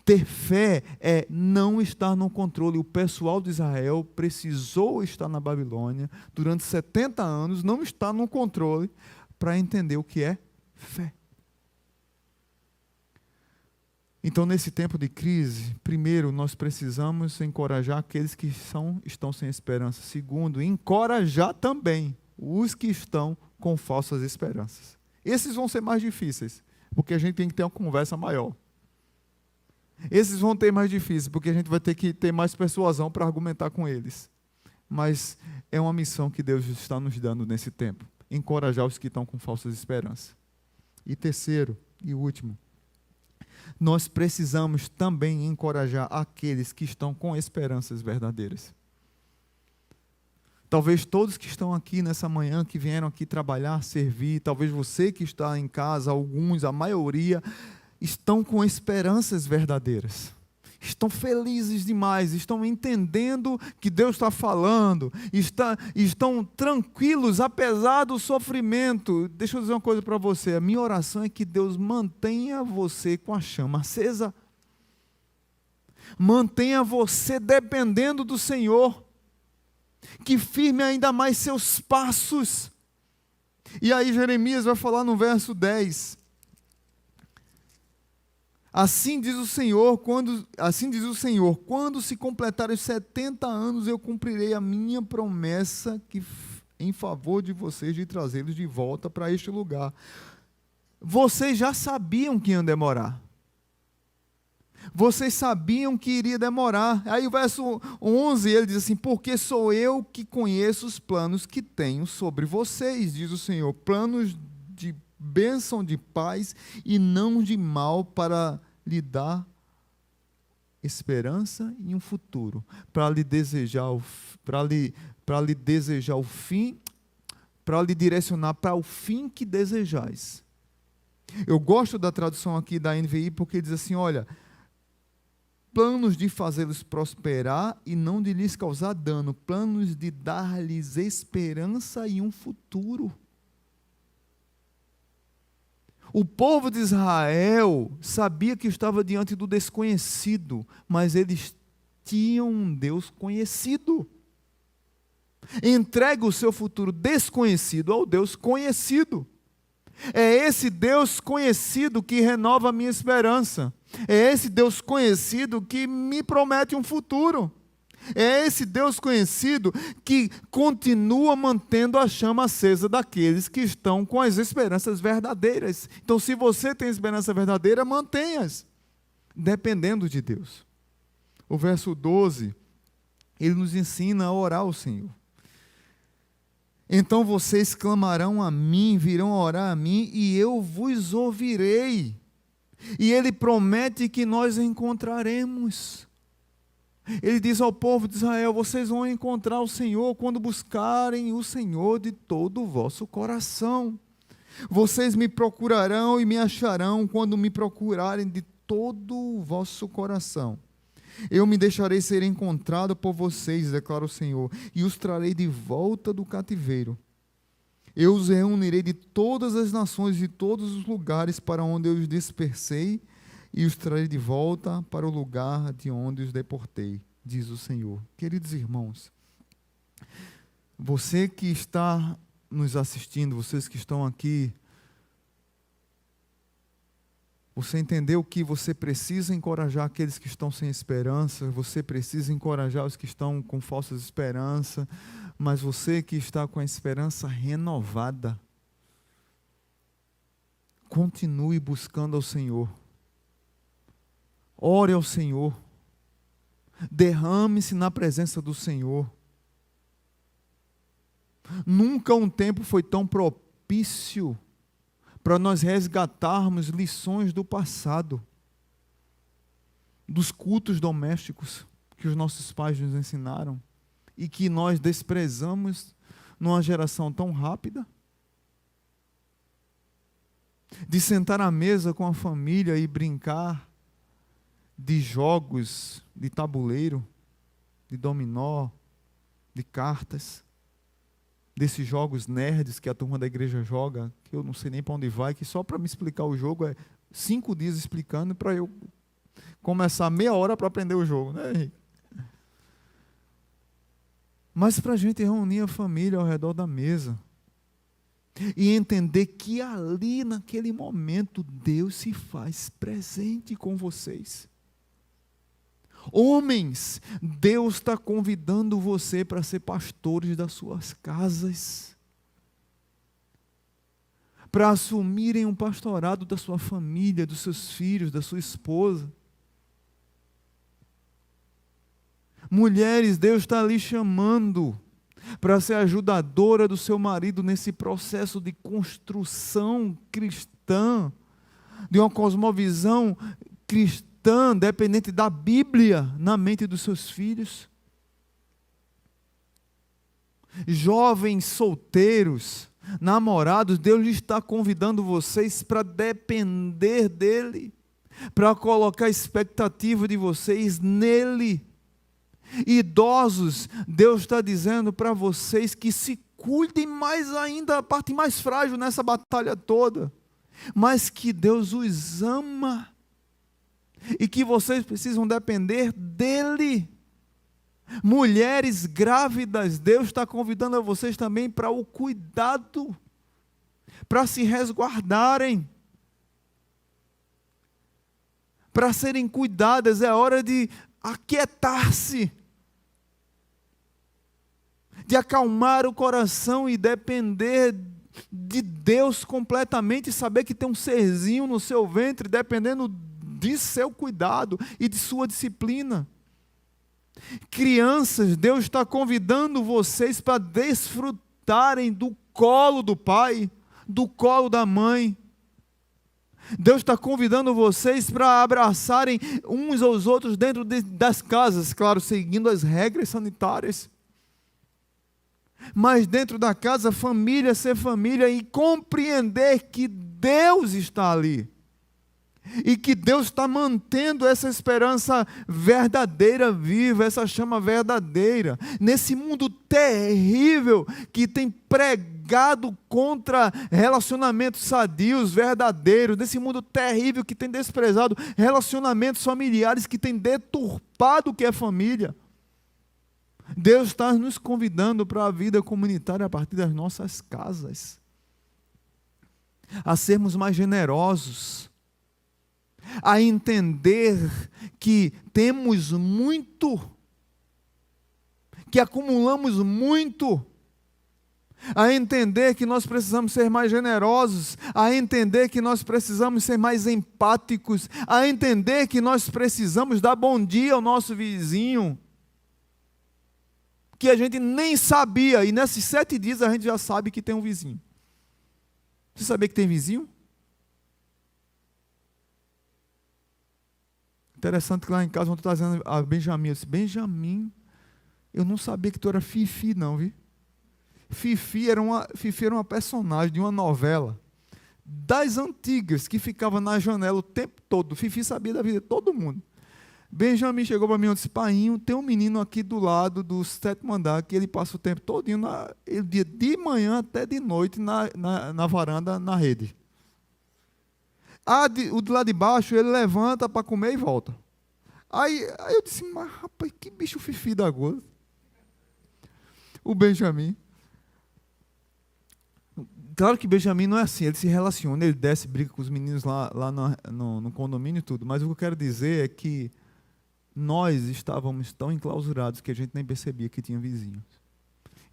Ter fé é não estar no controle. O pessoal de Israel precisou estar na Babilônia durante 70 anos, não estar no controle, para entender o que é fé. Então, nesse tempo de crise, primeiro, nós precisamos encorajar aqueles que estão sem esperança. Segundo, encorajar também os que estão com falsas esperanças. Esses vão ser mais difíceis, porque a gente tem que ter uma conversa maior. Esses vão ter mais difíceis, porque a gente vai ter que ter mais persuasão para argumentar com eles. Mas é uma missão que Deus está nos dando nesse tempo. Encorajar os que estão com falsas esperanças. E terceiro e último, nós precisamos também encorajar aqueles que estão com esperanças verdadeiras. Talvez todos que estão aqui nessa manhã, que vieram aqui trabalhar, servir, talvez você que está em casa, alguns, a maioria, estão com esperanças verdadeiras. Estão felizes demais, estão entendendo que Deus está falando, estão tranquilos apesar do sofrimento. Deixa eu dizer uma coisa para você, a minha oração é que Deus mantenha você com a chama acesa. Mantenha você dependendo do Senhor, que firme ainda mais seus passos. E aí Jeremias vai falar no verso 10, Assim diz o Senhor, quando se completarem os 70 anos, eu cumprirei a minha promessa em favor de vocês, de trazê-los de volta para este lugar. Vocês já sabiam que iam demorar. Vocês sabiam que iria demorar. Aí o verso 11, ele diz assim: porque sou eu que conheço os planos que tenho sobre vocês, diz o Senhor, planos de bênção, de paz e não de mal, para lhe dar esperança e um futuro, para lhe desejar o fim, para lhe direcionar para o fim que desejais. Eu gosto da tradução aqui da NVI, porque diz assim, olha, planos de fazê-los prosperar e não de lhes causar dano, planos de dar-lhes esperança e um futuro. O povo de Israel sabia que estava diante do desconhecido, mas eles tinham um Deus conhecido. Entrega o seu futuro desconhecido ao Deus conhecido. É esse Deus conhecido que renova a minha esperança. É esse Deus conhecido que me promete um futuro. É esse Deus conhecido que continua mantendo a chama acesa daqueles que estão com as esperanças verdadeiras. Então, se você tem esperança verdadeira, mantenha-as, dependendo de Deus. O verso 12, ele nos ensina a orar ao Senhor. Então vocês clamarão a mim, virão orar a mim, e eu vos ouvirei. E ele promete que nós encontraremos. Ele diz ao povo de Israel: vocês vão encontrar o Senhor quando buscarem o Senhor de todo o vosso coração. Vocês me procurarão e me acharão quando me procurarem de todo o vosso coração. Eu me deixarei ser encontrado por vocês, declara o Senhor, e os trarei de volta do cativeiro. Eu os reunirei de todas as nações, de todos os lugares para onde eu os dispersei, e os trarei de volta para o lugar de onde os deportei, diz o Senhor. Queridos irmãos, você que está nos assistindo, vocês que estão aqui, você entendeu que você precisa encorajar aqueles que estão sem esperança, você precisa encorajar os que estão com falsas esperanças, mas você que está com a esperança renovada, continue buscando ao Senhor. Ore ao Senhor, derrame-se na presença do Senhor. Nunca um tempo foi tão propício para nós resgatarmos lições do passado, dos cultos domésticos que os nossos pais nos ensinaram e que nós desprezamos numa geração tão rápida. De sentar à mesa com a família e brincar de jogos de tabuleiro, de dominó, de cartas, desses jogos nerds que a turma da igreja joga, que eu não sei nem para onde vai, que só para me explicar o jogo é 5 dias explicando para eu começar meia hora para aprender o jogo, né, Henrique? Mas para a gente reunir a família ao redor da mesa e entender que ali, naquele momento, Deus se faz presente com vocês. Homens, Deus está convidando você para ser pastores das suas casas, para assumirem um pastorado da sua família, dos seus filhos, da sua esposa. Mulheres, Deus está ali chamando para ser ajudadora do seu marido nesse processo de construção cristã, de uma cosmovisão cristã, dependente da Bíblia na mente dos seus filhos. Jovens solteiros, namorados, Deus está convidando vocês para depender dEle, para colocar a expectativa de vocês nele. Idosos, Deus está dizendo para vocês que se cuidem mais ainda, a parte mais frágil nessa batalha toda, mas que Deus os ama e que vocês precisam depender dEle. Mulheres grávidas, Deus está convidando a vocês também para o cuidado, para se resguardarem, para serem cuidadas. É hora de aquietar-se, de acalmar o coração e depender de Deus completamente, e saber que tem um serzinho no seu ventre, dependendo de seu cuidado e de sua disciplina. Crianças, Deus está convidando vocês para desfrutarem do colo do pai, do colo da mãe. Deus está convidando vocês para abraçarem uns aos outros dentro das casas, claro, seguindo as regras sanitárias. Mas dentro da casa, família ser família e compreender que Deus está ali. E que Deus está mantendo essa esperança verdadeira viva, essa chama verdadeira. Nesse mundo terrível que tem pregado contra relacionamentos sadios, verdadeiros. Nesse mundo terrível que tem desprezado relacionamentos familiares, que tem deturpado o que é família. Deus está nos convidando para a vida comunitária a partir das nossas casas. A sermos mais generosos. A entender que temos muito, que acumulamos muito, a entender que nós precisamos ser mais generosos, a entender que nós precisamos ser mais empáticos, a entender que nós precisamos dar bom dia ao nosso vizinho, que a gente nem sabia, e nesses 7 dias a gente já sabe que tem um vizinho. Você sabia que tem vizinho? Interessante que lá em casa, ontem eu estava dizendo a Benjamin, eu disse, Benjamin, eu não sabia que tu era Fifi não, viu? Fifi era uma personagem de uma novela, das antigas, que ficava na janela o tempo todo. Fifi sabia da vida de todo mundo. Benjamin chegou para mim e disse, painho, tem um menino aqui do lado do 7º andar, que ele passa o tempo todinho, de manhã até de noite, na varanda, na rede. O de lá de baixo, ele levanta para comer e volta. Aí eu disse, mas rapaz, que bicho Fifi da goza. O Benjamin. Claro que Benjamin não é assim, ele se relaciona, ele desce, briga com os meninos lá no condomínio e tudo. Mas o que eu quero dizer é que nós estávamos tão enclausurados que a gente nem percebia que tinha vizinhos.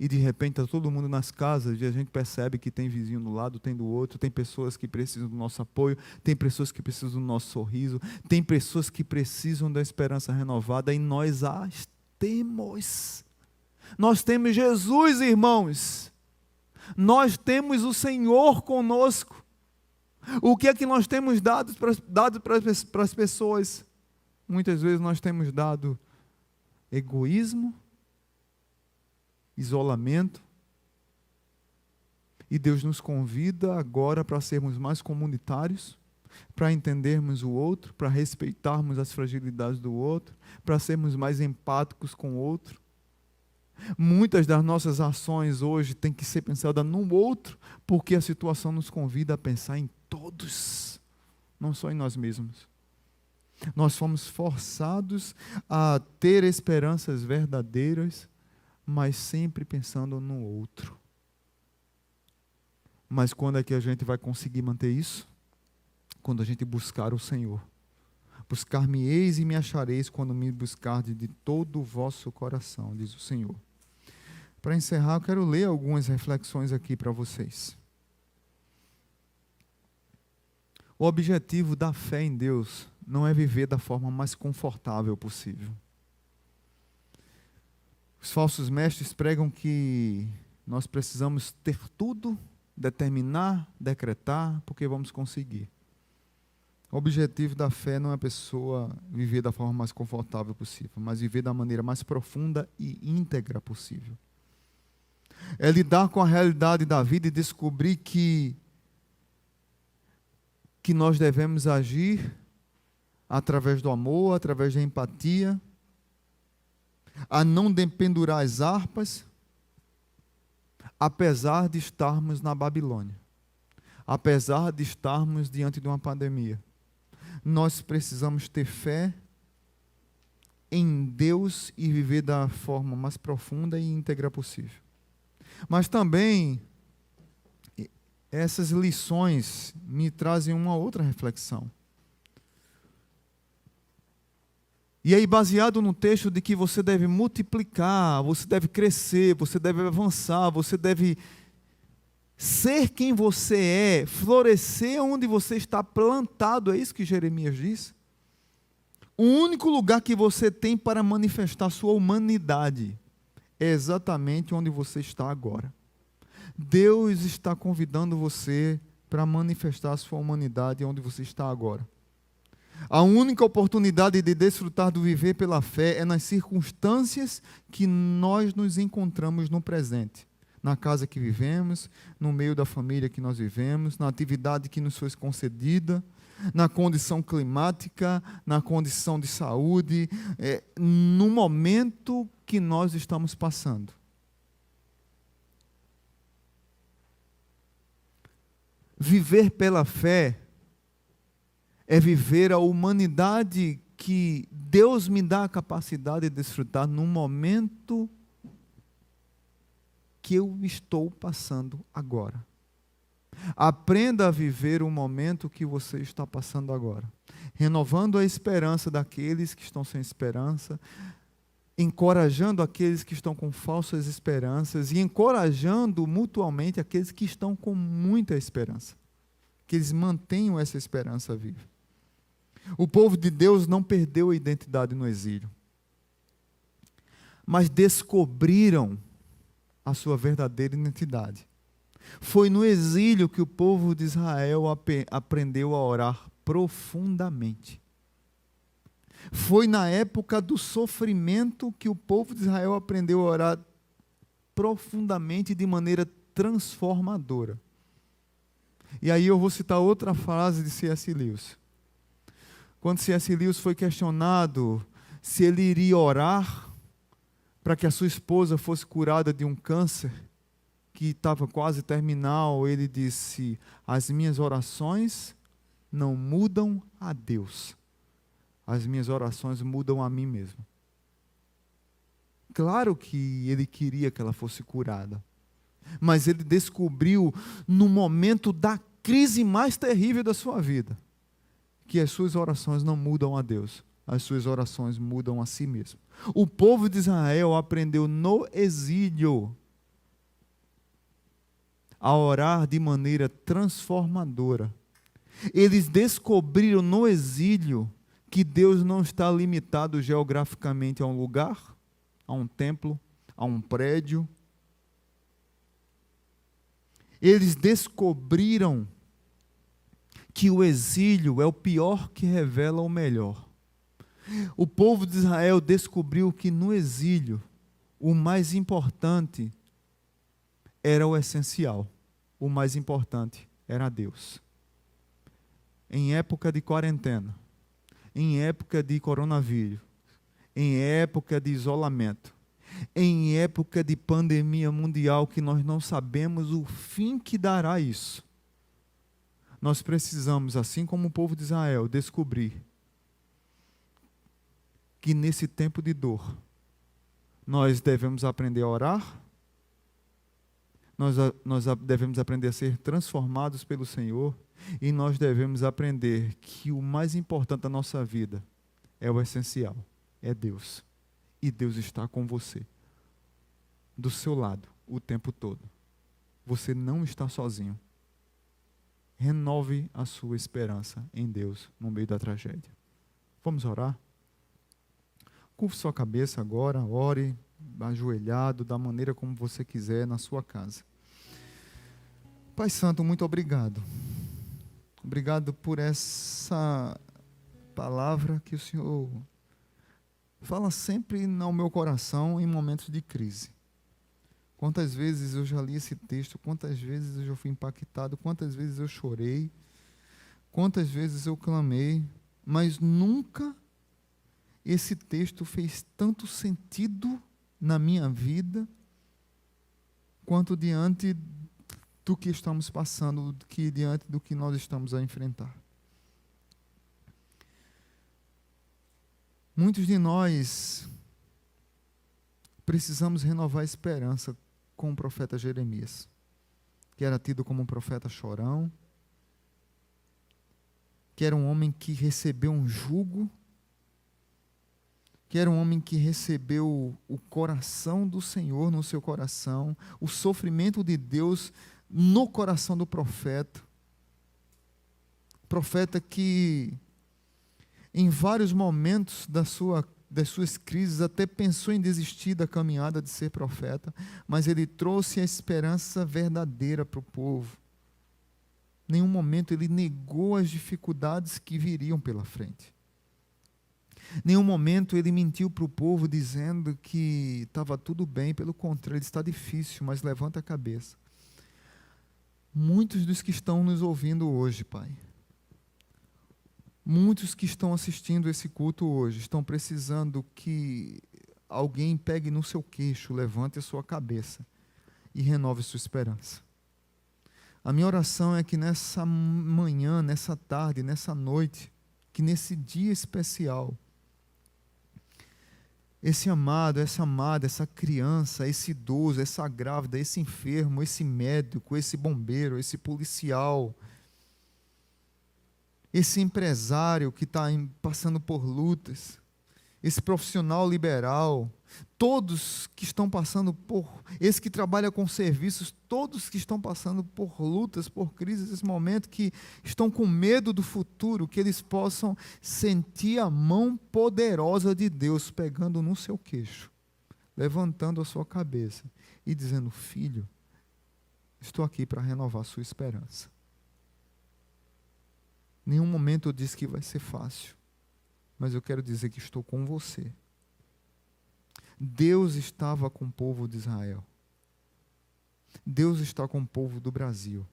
E de repente está todo mundo nas casas e a gente percebe que tem vizinho do lado, tem do outro, tem pessoas que precisam do nosso apoio, tem pessoas que precisam do nosso sorriso, tem pessoas que precisam da esperança renovada e nós as temos. Nós temos Jesus, irmãos. Nós temos o Senhor conosco. O que é que nós temos dado para as pessoas? Muitas vezes nós temos dado egoísmo, isolamento, e Deus nos convida agora para sermos mais comunitários, para entendermos o outro, para respeitarmos as fragilidades do outro, para sermos mais empáticos com o outro. Muitas das nossas ações hoje têm que ser pensadas no outro, porque a situação nos convida a pensar em todos, não só em nós mesmos. Nós fomos forçados a ter esperanças verdadeiras, mas sempre pensando no outro. Mas quando é que a gente vai conseguir manter isso? Quando a gente buscar o Senhor. Buscar-me-eis e me achareis quando me buscardes de todo o vosso coração, diz o Senhor. Para encerrar, eu quero ler algumas reflexões aqui para vocês. O objetivo da fé em Deus não é viver da forma mais confortável possível. Os falsos mestres pregam que nós precisamos ter tudo, determinar, decretar, porque vamos conseguir. O objetivo da fé não é a pessoa viver da forma mais confortável possível, mas viver da maneira mais profunda e íntegra possível. É lidar com a realidade da vida e descobrir que nós devemos agir através do amor, através da empatia, a não dependurar as harpas, apesar de estarmos na Babilônia, apesar de estarmos diante de uma pandemia. Nós precisamos ter fé em Deus e viver da forma mais profunda e íntegra possível. Mas também, essas lições me trazem uma outra reflexão. E aí, baseado no texto de que você deve multiplicar, você deve crescer, você deve avançar, você deve ser quem você é, florescer onde você está plantado, é isso que Jeremias diz? O único lugar que você tem para manifestar sua humanidade é exatamente onde você está agora. Deus está convidando você para manifestar sua humanidade onde você está agora. A única oportunidade de desfrutar do viver pela fé é nas circunstâncias que nós nos encontramos no presente. Na casa que vivemos, no meio da família que nós vivemos, na atividade que nos foi concedida, na condição climática, na condição de saúde, no momento que nós estamos passando. Viver pela fé é viver a humanidade que Deus me dá a capacidade de desfrutar no momento que eu estou passando agora. Aprenda a viver o momento que você está passando agora, renovando a esperança daqueles que estão sem esperança, encorajando aqueles que estão com falsas esperanças e encorajando mutuamente aqueles que estão com muita esperança, que eles mantenham essa esperança viva. O povo de Deus não perdeu a identidade no exílio, mas descobriram a sua verdadeira identidade. Foi no exílio que o povo de Israel aprendeu a orar profundamente. Foi na época do sofrimento que o povo de Israel aprendeu a orar profundamente de maneira transformadora. E aí eu vou citar outra frase de C.S. Lewis. Quando C.S. Lewis foi questionado se ele iria orar para que a sua esposa fosse curada de um câncer que estava quase terminal, ele disse: as minhas orações não mudam a Deus, as minhas orações mudam a mim mesmo. Claro que ele queria que ela fosse curada, mas ele descobriu no momento da crise mais terrível da sua vida que as suas orações não mudam a Deus, as suas orações mudam a si mesmo. O povo de Israel aprendeu no exílio a orar de maneira transformadora. Eles descobriram no exílio que Deus não está limitado geograficamente a um lugar, a um templo, a um prédio. Eles descobriram que o exílio é o pior que revela o melhor. O povo de Israel descobriu que no exílio o mais importante era o essencial. O mais importante era Deus. Em época de quarentena, em época de coronavírus, em época de isolamento, em época de pandemia mundial que nós não sabemos o fim que dará isso, nós precisamos, assim como o povo de Israel, descobrir que nesse tempo de dor, nós devemos aprender a orar, nós devemos aprender a ser transformados pelo Senhor, e nós devemos aprender que o mais importante da nossa vida é o essencial, é Deus. E Deus está com você, do seu lado, o tempo todo. Você não está sozinho. Renove a sua esperança em Deus no meio da tragédia. Vamos orar? Curve sua cabeça agora, ore ajoelhado, da maneira como você quiser, na sua casa. Pai Santo, muito obrigado. Obrigado por essa palavra que o Senhor fala sempre ao meu coração em momentos de crise. Quantas vezes eu já li esse texto, quantas vezes eu já fui impactado, quantas vezes eu chorei, quantas vezes eu clamei, mas nunca esse texto fez tanto sentido na minha vida quanto diante do que estamos passando, diante do que nós estamos a enfrentar. Muitos de nós precisamos renovar a esperança com o profeta Jeremias, que era tido como um profeta chorão, que era um homem que recebeu um jugo que era um homem que recebeu o coração do Senhor no seu coração, o sofrimento de Deus no coração do profeta. Profeta que, em vários momentos das suas crises, até pensou em desistir da caminhada de ser profeta, mas ele trouxe a esperança verdadeira para o povo. Em nenhum momento ele negou as dificuldades que viriam pela frente. Em nenhum momento ele mentiu para o povo dizendo que estava tudo bem, pelo contrário, está difícil, mas levanta a cabeça. Muitos dos que estão nos ouvindo hoje, Pai, muitos que estão assistindo esse culto hoje, estão precisando que alguém pegue no seu queixo, levante a sua cabeça e renove sua esperança. A minha oração é que nessa manhã, nessa tarde, nessa noite, que nesse dia especial, esse amado, essa amada, essa criança, esse idoso, essa grávida, esse enfermo, esse médico, esse bombeiro, esse policial, esse empresário que está passando por lutas, esse profissional liberal, todos que estão passando por, esse que trabalha com serviços, todos que estão passando por lutas, por crises, nesse momento, que estão com medo do futuro, que eles possam sentir a mão poderosa de Deus pegando no seu queixo, levantando a sua cabeça e dizendo: filho, estou aqui para renovar a sua esperança. Em nenhum momento eu disse que vai ser fácil, mas eu quero dizer que estou com você. Deus estava com o povo de Israel. Deus está com o povo do Brasil.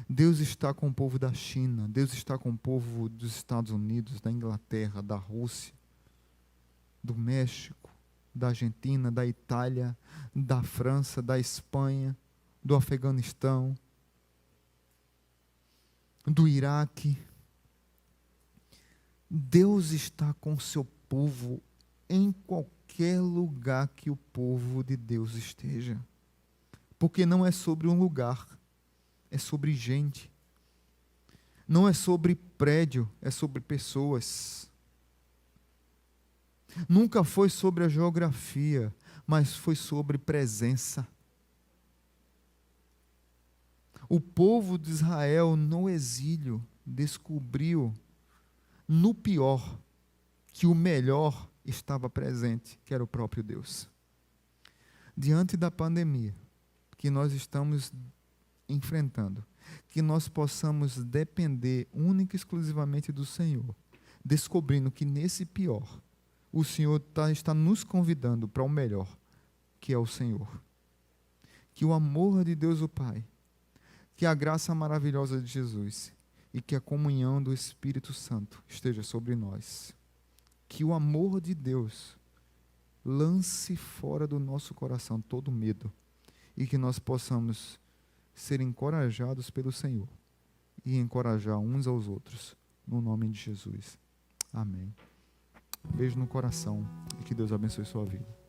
Deus está com o povo da China. Deus está com o povo dos Estados Unidos, da Inglaterra, da Rússia, do México, da Argentina, da Itália, da França, da Espanha, do Afeganistão, do Iraque. Deus está com o seu povo em qualquer lugar que o povo de Deus esteja. Porque não é sobre um lugar, é sobre gente. Não é sobre prédio, é sobre pessoas. Nunca foi sobre a geografia, mas foi sobre presença. O povo de Israel no exílio descobriu no pior que o melhor estava presente, que era o próprio Deus. Diante da pandemia que nós estamos enfrentando, que nós possamos depender única e exclusivamente do Senhor, descobrindo que nesse pior, o Senhor está nos convidando para o melhor, que é o Senhor. Que o amor de Deus o Pai, que a graça maravilhosa de Jesus e que a comunhão do Espírito Santo esteja sobre nós. Que o amor de Deus lance fora do nosso coração todo medo e que nós possamos ser encorajados pelo Senhor e encorajar uns aos outros, no nome de Jesus. Amém. Beijo no coração e que Deus abençoe sua vida.